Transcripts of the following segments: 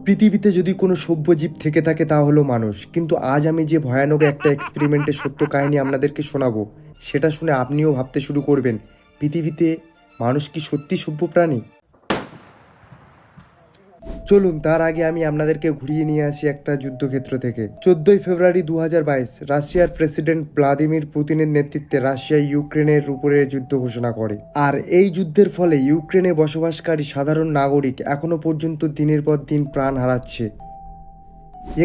পৃথিবীতে যদি কোনো সভ্য জীব থেকে থাকে তা হলো মানুষ, কিন্তু আজ আমি যে ভয়ানক একটা এক্সপেরিমেন্টের সত্য কাহিনী আপনাদেরকে শোনাবো, সেটা শুনে আপনিও ভাবতে শুরু করবেন, পৃথিবীতে মানুষ কি সত্যি সভ্য প্রাণী? চলুন তার আগে আমি আপনাদেরকে ঘুরিয়ে নিয়ে আসি একটা যুদ্ধক্ষেত্র থেকে। 14ই ফেব্রুয়ারি 2022 রাশিয়ার প্রেসিডেন্ট ভ্লাদিমির পুতিনের নেতৃত্বে রাশিয়া ইউক্রেনের উপরে যুদ্ধ ঘোষণা করে। আর এই যুদ্ধের ফলে ইউক্রেনে বসবাসকারী সাধারণ নাগরিক এখনো পর্যন্ত দিনের পর দিন প্রাণ হারাচ্ছে।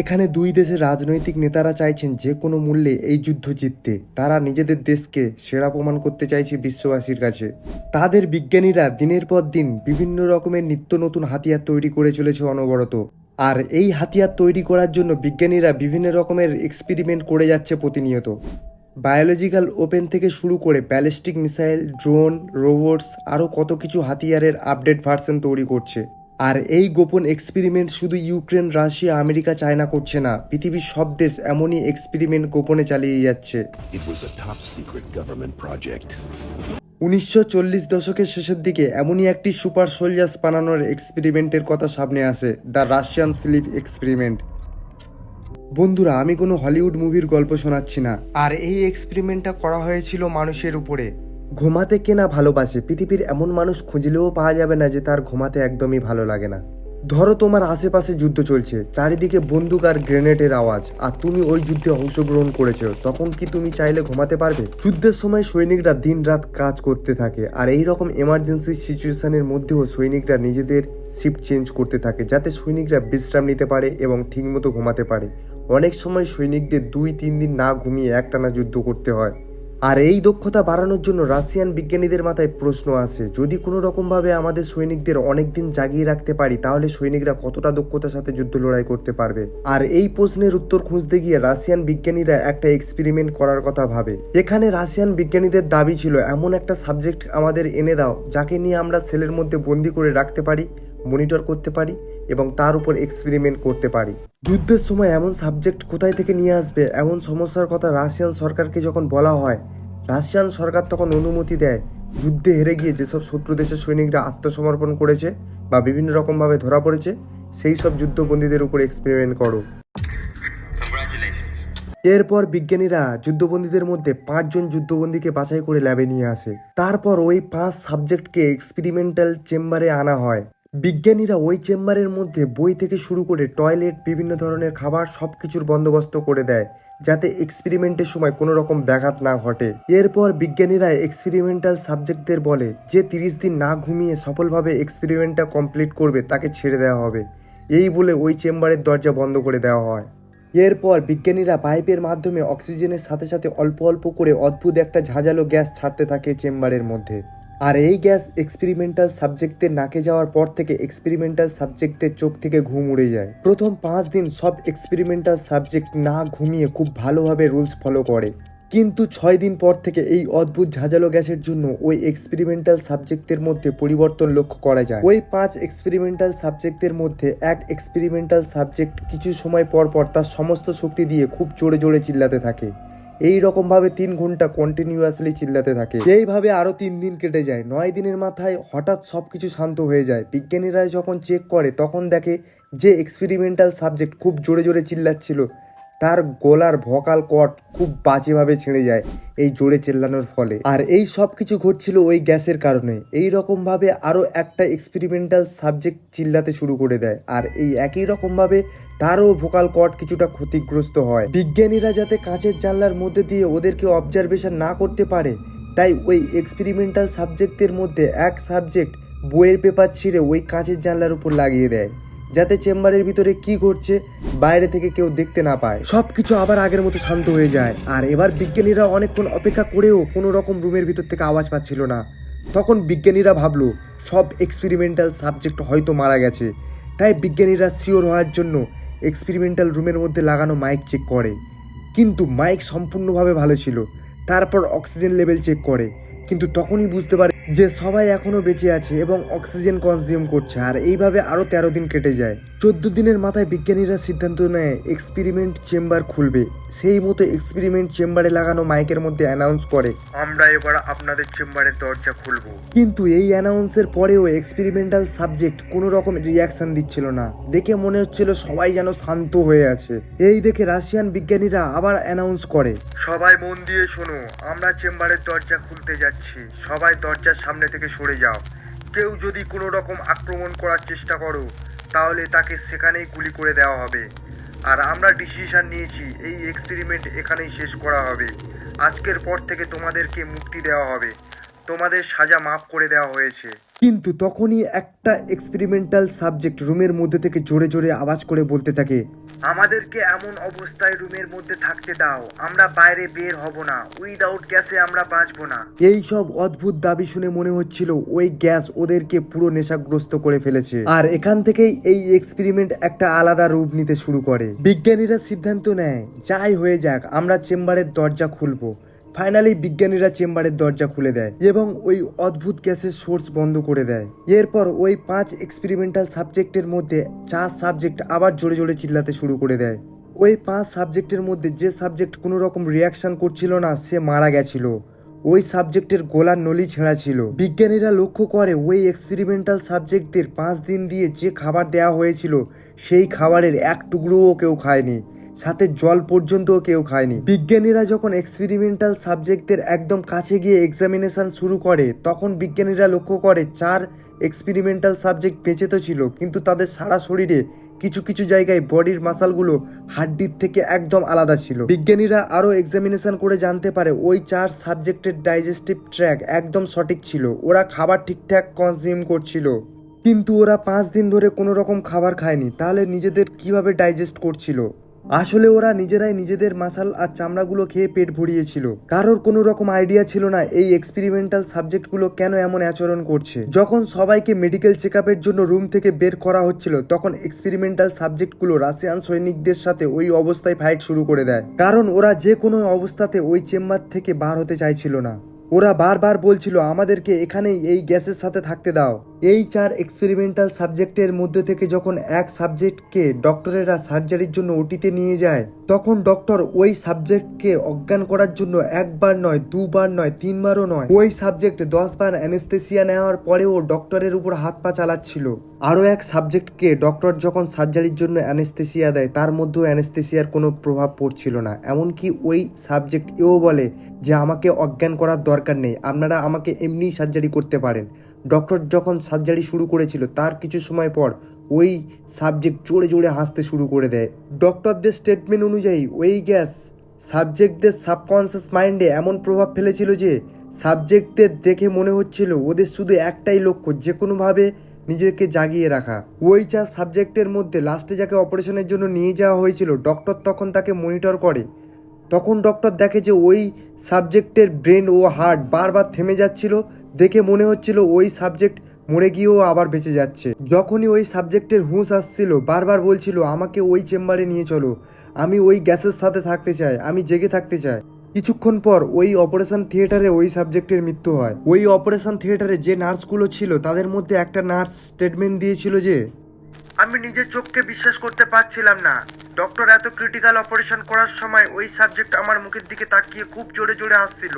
এখানে দুই দেশের রাজনৈতিক নেতারা চাইছেন যে কোনো মূল্যে এই যুদ্ধ জিততে। তারা নিজেদের দেশকে সেরা প্রমাণ করতে চাইছে বিশ্ববাসীর কাছে। তাদের বিজ্ঞানীরা দিনের পর দিন বিভিন্ন রকমের নিত্য নতুন হাতিয়ার তৈরি করে চলেছে অনবরত। আর এই হাতিয়ার তৈরি করার জন্য বিজ্ঞানীরা বিভিন্ন রকমের এক্সপেরিমেন্ট করে যাচ্ছে প্রতিনিয়ত। বায়োলজিক্যাল ওপেন থেকে শুরু করে ব্যালিস্টিক মিসাইল, ড্রোন, রোবটস, আরও কত কিছু হাতিয়ারের আপডেট ভার্সন তৈরি করছে। আর এই গোপন এক্সপেরিমেন্ট শুধু ইউক্রেন, রাশিয়া, আমেরিকা, চায়না করছে না, পৃথিবীর সব দেশ এমনই এক্সপেরিমেন্ট গোপনে চালিয়ে যাচ্ছে। It was a top secret government project. 1940 দশকের শেষের দিকে এমনই একটি সুপার সোলজার্স বানানোর এক্সপেরিমেন্টের কথা সামনে আসে, দ্য রাশিয়ান স্লিপ এক্সপেরিমেন্ট। বন্ধুরা, আমি কোনো হলিউড মুভির গল্প শোনাচ্ছি না। আর এই এক্সপেরিমেন্টটা করা হয়েছিল মানুষের উপরে। ঘুমাতে কেনা ভালোবাসে, পৃথিবীর এমন মানুষ খুঁজলেও পাওয়া যাবে না যে তার ঘুমাতে একদমই ভালো লাগে না। ধরো তোমার আশেপাশে যুদ্ধ চলছে, চারিদিকে বন্দুক আর গ্রেনেডের আওয়াজ, আর তুমি ওই যুদ্ধে অংশগ্রহণ করেছো, তখন কি তুমি চাইলে ঘুমাতে পারবে? যুদ্ধের সময় সৈনিকরা দিন রাত কাজ করতে থাকে, আর এই রকম এমার্জেন্সি সিচুয়েশনের মধ্যেও সৈনিকরা নিজেদের শিফট চেঞ্জ করতে থাকে যাতে সৈনিকরা বিশ্রাম নিতে পারে এবং ঠিকমতো ঘুমাতে পারে। অনেক সময় সৈনিকদের 2-3 দিন না ঘুমিয়ে একটানা যুদ্ধ করতে হয়। আর এই দক্ষতা বাড়ানোর জন্য রাশিয়ান বিজ্ঞানীদের মাথায় প্রশ্ন আসে, যদি কোনো রকমভাবে আমাদের সৈনিকদের অনেক দিন জাগিয়ে রাখতে পারি, তাহলে সৈনিকরা কতটা দক্ষতার সাথে যুদ্ধ লড়াই করতে পারবে? আর এই প্রশ্নের উত্তর খুঁজতে গিয়ে রাশিয়ান বিজ্ঞানীরা একটা এক্সপেরিমেন্ট করার কথা ভাবে। এখানে রাশিয়ান বিজ্ঞানীদের দাবি ছিল, এমন একটা সাবজেক্ট আমাদের এনে দাও যাকে নিয়ে আমরা সেলের মধ্যে বন্দি করে রাখতে পারি, মনিটর করতে পারি এবং তার উপর এক্সপেরিমেন্ট করতে পারি। যুদ্ধের সময় এমন সাবজেক্ট কোথায় থেকে নিয়ে আসবে, এমন সমস্যার কথা রাশিয়ান সরকারকে যখন বলা হয়, রাশিয়ান সরকার তখন অনুমতি দেয়। যুদ্ধে হেরে গিয়ে যেসব শত্রু দেশের সৈনিকরা আত্মসমর্পণ করেছে বা বিভিন্ন রকমভাবে ধরা পড়েছে, সেই সব যুদ্ধবন্দীদের উপর এক্সপেরিমেন্ট করো। এরপর বিজ্ঞানীরা যুদ্ধবন্দীদের মধ্যে 5 জন যুদ্ধবন্দীকে বাছাই করে ল্যাবে নিয়ে আসে। তারপর ওই 5 সাবজেক্টকে এক্সপেরিমেন্টাল চেম্বারে আনা হয়। বিজ্ঞানীরা ওই চেম্বারের মধ্যে বই থেকে শুরু করে টয়লেট, বিভিন্ন ধরনের খাবার, সব কিছুর বন্দোবস্ত করে দেয় যাতে এক্সপেরিমেন্টের সময় কোনো রকম ব্যাঘাত না ঘটে। এরপর বিজ্ঞানীরা এক্সপেরিমেন্টাল সাবজেক্টদের বলে যে 30 দিন না ঘুমিয়ে সফলভাবে এক্সপেরিমেন্টটা কমপ্লিট করবে তাকে ছেড়ে দেওয়া হবে। এই বলে ওই চেম্বারের দরজা বন্ধ করে দেওয়া হয়। এরপর বিজ্ঞানীরা পাইপের মাধ্যমে অক্সিজেনের সাথে সাথে অল্প অল্প করে অদ্ভুত একটা ঝাঁঝালো গ্যাস ছাড়তে থাকে চেম্বারের মধ্যে। আর এই গ্যাস এক্সপেরিমেন্টাল সাবজেক্টের নাকে যাওয়ার পর থেকে এক্সপেরিমেন্টাল সাবজেক্টের চোখ থেকে ঘুম উড়ে যায়। প্রথম 5 দিন সব এক্সপেরিমেন্টাল সাবজেক্ট না ঘুমিয়ে খুব ভালোভাবে রুলস ফলো করে, কিন্তু 6 দিন পর থেকে এই অদ্ভুত ঝাঁঝালো গ্যাসের জন্য ওই এক্সপেরিমেন্টাল সাবজেক্টের মধ্যে পরিবর্তন লক্ষ্য করা যায়। ওই 5 এক্সপেরিমেন্টাল সাবজেক্টের মধ্যে এক এক্সপেরিমেন্টাল সাবজেক্ট কিছু সময় পর পর তার সমস্ত শক্তি দিয়ে খুব জোরে জোরে চিল্লাতে থাকে। এই রকমভাবে 3 ঘন্টা কন্টিনিউয়াসলি চিল্লাতে থাকে। এইভাবে আরও 3 দিন কেটে যায়। 9 দিনের মাথায় হঠাৎ সব কিছু শান্ত হয়ে যায়। বিজ্ঞানীরা যখন চেক করে তখন দেখে যে এক্সপেরিমেন্টাল সাবজেক্ট খুব জোরে জোরে চিল্লাচ্ছিল তার গলার ভোকাল কর্ড খুব বাজেভাবে ছিঁড়ে যায় এই জোরে চিল্লানোর ফলে। আর এই সব কিছু ঘটছিল ওই গ্যাসের কারণে। এই রকমভাবে আরও একটা এক্সপেরিমেন্টাল সাবজেক্ট চিল্লাতে শুরু করে দেয়, আর এই একই রকমভাবে তারও ভোকাল কর্ড কিছুটা ক্ষতিগ্রস্ত হয়। বিজ্ঞানীরা যাতে কাঁচের জানলার মধ্যে দিয়ে ওদেরকে অবজারভেশন না করতে পারে, তাই ওই এক্সপেরিমেন্টাল সাবজেক্টের মধ্যে এক সাবজেক্ট বইয়ের পেপার ছিঁড়ে ওই কাঁচের জানলার উপর লাগিয়ে দেয় যাতে চেম্বারের ভিতরে কি ঘটছে বাইরে থেকে কেউ দেখতে না পায়। সবকিছু আবার আগের মতো শান্ত হয়ে যায়। আর এবার বিজ্ঞানীরা অনেকক্ষণ অপেক্ষা করেও কোনো রকম রুমের ভিতর থেকে আওয়াজ পাচ্ছিল না। তখন বিজ্ঞানীরা ভাবলো সব এক্সপেরিমেন্টাল সাবজেক্ট হয়তো মারা গেছে। তাই বিজ্ঞানীরা শিওর হওয়ার জন্য এক্সপেরিমেন্টাল রুমের মধ্যে লাগানো মাইক চেক করে, কিন্তু মাইক সম্পূর্ণভাবে ভালো ছিল। তারপর অক্সিজেন লেভেল চেক করে, কিন্তু তখনই বুঝতে পারে যে সবাই এখনও বেঁচে আছে এবং অক্সিজেন কনজিউম করছে। আর এইভাবে আরও 13 দিন কেটে যায়। 14 দিনের মাথায় বিজ্ঞানীরা সিদ্ধান্ত নেয় এক্সপেরিমেন্ট চেম্বার খুলবে। সেই মতো এক্সপেরিমেন্ট চেম্বারে লাগানো মাইকের মধ্যে অ্যানাউন্স করে, আমরা এবার আপনাদের চেম্বারের দরজা খুলবো। কিন্তু এই অ্যানাউন্সের পরেও এক্সপেরিমেন্টাল সাবজেক্ট কোনো রকম রিয়াকশন দিচ্ছিল না। দেখে মনে হচ্ছিল সবাই যেন শান্ত হয়ে আছে। এই দেখে রাশিয়ান বিজ্ঞানীরা আবার অ্যানাউন্স করে, সবাই মন দিয়ে শোনো, আমরা চেম্বারের দরজা খুলতে যাচ্ছি, সবাই দরজার সামনে থেকে সরে যাও। কেউ যদি কোনো রকম আক্রমণ করার চেষ্টা করো তাহলে তাকে সেখানেই গুলি করে দেওয়া হবে। আর আমরা ডিসিশন নিয়েছি এই এক্সপেরিমেন্ট এখানেই শেষ করা হবে। আজকের পর থেকে তোমাদেরকে মুক্তি দেওয়া হবে, তোমাদের সাজা মাফ করে দেওয়া হয়েছে। কিন্তু তখনই একটা এক্সপেরিমেন্টাল সাবজেক্ট রুমের মধ্যে থেকে জোরে জোরে আওয়াজ করে বলতে থাকে, আমাদেরকে এমন অবস্থায় রুমের মধ্যে থাকতে দাও, আমরা বাইরে বের হব না, উইদাউট গ্যাসে আমরা বাঁচবো না। এই সব অদ্ভুত দাবি শুনে মনে হচ্ছিল ওই গ্যাস ওদেরকে পুরো নেশাগ্রস্ত করে ফেলেছে। আর এখান থেকেই এই এক্সপেরিমেন্ট একটা আলাদা রূপ নিতে শুরু করে। বিজ্ঞানীরা সিদ্ধান্ত নেয়, যাই হয়ে যাক আমরা চেম্বারের দরজা খুলবো। ফাইনালি বিজ্ঞানীরা চেম্বারের দরজা খুলে দেয় এবং ওই অদ্ভুত গ্যাসের সোর্স বন্ধ করে দেয়। এরপর ওই 5 এক্সপেরিমেন্টাল সাবজেক্টের মধ্যে 4 সাবজেক্ট আবার জোরে জোরে চিল্লাতে শুরু করে দেয়। ওই 5 সাবজেক্টের মধ্যে যে সাবজেক্ট কোনো রকম রিয়াকশন করছিল না সে মারা গেছিল। ওই সাবজেক্টের গলার নলি ছেঁড়া ছিল। বিজ্ঞানীরা লক্ষ্য করে ওই এক্সপেরিমেন্টাল সাবজেক্টদের 5 দিন দিয়ে যে খাবার দেওয়া হয়েছিল সেই খাবারের এক টুকরোও কেউ খায়নি, সাথে জল পর্যন্তও কেউ খায়নি। বিজ্ঞানীরা যখন এক্সপেরিমেন্টাল সাবজেক্টদের একদম কাছে গিয়ে এক্সামিনেশন শুরু করে তখন বিজ্ঞানীরা লক্ষ্য করে 4 এক্সপেরিমেন্টাল সাবজেক্ট বেঁচে তো ছিল, কিন্তু তাদের সারা শরীরে কিছু কিছু জায়গায় বডির মাসালগুলো হাড্ডির থেকে একদম আলাদা ছিল। বিজ্ঞানীরা আরও এক্সামিনেশন করে জানতে পারে ওই 4 সাবজেক্টের ডাইজেস্টিভ ট্র্যাক একদম সঠিক ছিল, ওরা খাবার ঠিকঠাক কনজিউম করছিল। কিন্তু ওরা 5 দিন ধরে কোনো রকম খাবার খায়নি, তাহলে নিজেদের কিভাবে ডাইজেস্ট করছিল? আসলে ওরা নিজেরাই নিজেদের মাসাল আর চামড়াগুলো খেয়ে পেট ভরিয়েছিল। কারোর কোনো রকম আইডিয়া ছিল না এই এক্সপেরিমেন্টাল সাবজেক্টগুলো কেন এমন আচরণ করছে। যখন সবাইকে মেডিকেল চেকআপের জন্য রুম থেকে বের করা হচ্ছিল তখন এক্সপেরিমেন্টাল সাবজেক্টগুলো রাশিয়ান সৈনিকদের সাথে ওই অবস্থায় ফাইট শুরু করে দেয়, কারণ ওরা যে কোনো অবস্থাতে ওই চেম্বার থেকে বার হতে চাইছিল না। ওরা বারবার বলছিল আমাদেরকে এখানেই এই গ্যাসের সাথে থাকতে দাও। এই 4 এক্সপেরিমেন্টাল সাবজেক্টের মধ্যে থেকে যখন এক সাবজেক্টকে ডক্টরেরা সার্জারির জন্য ওটিতে নিয়ে যায় তখন ডক্টর ওই সাবজেক্টকে অজ্ঞান করার জন্য একবার নয়, দুবার নয়, 3 বারও নয়, ওই সাবজেক্ট 10 বার অ্যানেস্থেসিয়া নেওয়ার পরেও ডক্টরের উপর হাত পা চালাচ্ছিল। আরও এক সাবজেক্টকে ডক্টর যখন সার্জারির জন্য অ্যানেস্থেসিয়া দেয় তার মধ্যেও অ্যানেস্থেসিয়ার কোনো প্রভাব পড়ছিল না। এমনকি ওই সাবজেক্ট এও বলে যে আমাকে অজ্ঞান করার দরকার নেই, আপনারা আমাকে এমনিই সার্জারি করতে পারেন। ডক্টর যখন সার্জারি শুরু করেছিল তার কিছু সময় পর ওই সাবজেক্ট জোরে জোরে হাসতে শুরু করে দেয়। ডক্টরদের স্টেটমেন্ট অনুযায়ী ওই গ্যাস সাবজেক্টদের সাবকনসিয়াস মাইন্ডে এমন প্রভাব ফেলেছিল যে সাবজেক্টদের দেখে মনে হচ্ছিল ওদের শুধু একটাই লক্ষ্য, যে কোনোভাবে নিজেকে জাগিয়ে রাখা। ওই 4 সাবজেক্টের মধ্যে লাস্টে যাকে অপারেশনের জন্য নিয়ে যাওয়া হয়েছিল ডক্টর তখন তাকে মনিটর করে। তখন ডক্টর দেখে যে ওই সাবজেক্টের ব্রেন ও হার্ট বারবার থেমে যাচ্ছিল, দেখে মনে হচ্ছিল ওই সাবজেক্ট মরে গিয়েও আবার বেঁচে যাচ্ছে। যখনই ওই সাবজেক্টের হুঁশ আসছিল বারবার বলছিল আমাকে ওই চেম্বারে নিয়ে চলো, আমি ওই গ্যাসের সাথে থাকতে চাই, আমি জেগে থাকতে চাই। কিছুক্ষণ পর ওই অপারেশন থিয়েটারে ওই সাবজেক্টের মৃত্যু হয়। ওই অপারেশন থিয়েটারে যে নার্সগুলো ছিল তাদের মধ্যে একটা নার্স স্টেটমেন্ট দিয়েছিল যে আমি নিজের চোখকে বিশ্বাস করতে পারছিলাম না, ডক্টর এত ক্রিটিক্যাল অপারেশন করার সময় ওই সাবজেক্ট আমার মুখের দিকে তাকিয়ে খুব জোরে জোরে হাসছিল,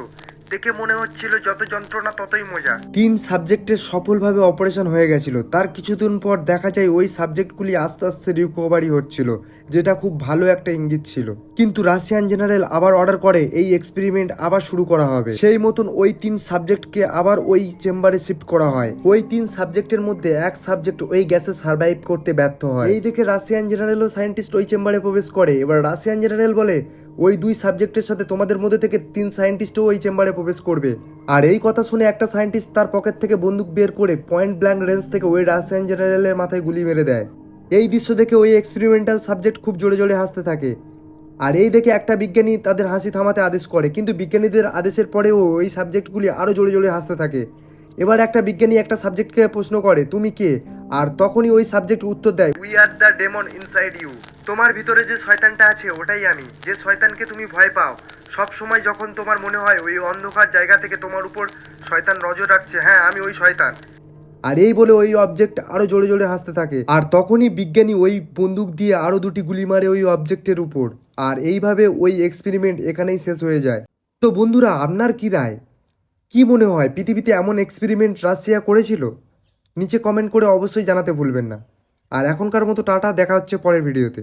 দেখে মনে হচ্ছিল যত যন্ত্রণা ততই মজা। 3 সাবজেক্টের সফলভাবে অপারেশন হয়ে গেছিল। তার কিছুদিন পর দেখা যায় ওই সাবজেক্টগুলি আস্তে আস্তে রিকভারি হচ্ছিল, যেটা খুব ভালো একটা ইঙ্গিত ছিল। কিন্তু রাশিয়ান জেনারেল আবার অর্ডার করে এই এক্সপেরিমেন্ট আবার শুরু করা হবে। সেই মতন ওই 3 সাবজেক্টকে আবার ওই চেম্বারে শিফট করা হয়। ওই 3 সাবজেক্টের মধ্যে এক সাবজেক্ট ওই গ্যাসে সার্ভাইভ করতে ব্যর্থ হয়। এই দেখে রাশিয়ান জেনারেল ও সায়েন্টিস্ট ওই চেম্বারে প্রবেশ করে। এবার রাশিয়ান জেনারেল বলে ওই 2 সাবজেক্টের সাথে তোমাদের মধ্যে থেকে 3 সায়েন্টিস্টও ওই চেম্বারে প্রবেশ করবে। আর এই কথা শুনে একটা সায়েন্টিস্ট তার পকেট থেকে বন্দুক বের করে পয়েন্ট ব্ল্যাঙ্ক রেঞ্জ থেকে ওই রাশিয়ান জেনারেলের মাথায় গুলি মেরে দেয়। এই দৃশ্য দেখে ওই এক্সপেরিমেন্টাল সাবজেক্ট খুব জোরে জোরে হাসতে থাকে। আর এই দেখে একটা বিজ্ঞানী তাদের হাসি থামাতে আদেশ করে, কিন্তু বিজ্ঞানীদের আদেশের পরেও ওই সাবজেক্টগুলি আরও জোরে জোরে হাসতে থাকে। এবার একটা বিজ্ঞানী একটা সাবজেক্টকে প্রশ্ন করে তুমি কে, আর তখনই ওই সাবজেক্ট উত্তর দেয় we are the demon inside you, তোমার ভিতরে যে শয়তানটা আছে ওটাই আমি, যে শয়তানকে তুমি ভয় পাও। সব সময় যখন তোমার মনে হয় ওই অন্ধকার জায়গা থেকে তোমার উপর শয়তান নজর রাখছে, হ্যাঁ আমি ওই শয়তান। আর এই বলে ওই অবজেক্ট আরো জোরে জোরে হাসতে থাকে, আর তখনই বিজ্ঞানী ওই বন্দুক দিয়ে আরো 2টি গুলি মারে ওই অবজেক্টের উপর। আর এইভাবে ওই এক্সপেরিমেন্ট এখানেই শেষ হয়ে যায়। তো বন্ধুরা, আপনার কি রায়? কি মনে হয় পৃথিবীতে এমন এক্সপেরিমেন্ট রাশিয়া করেছিল? নিচে কমেন্ট করে অবশ্যই জানাতে ভুলবেন না। আর এখনকার মতো টাটা, দেখা হচ্ছে পরের ভিডিওতে।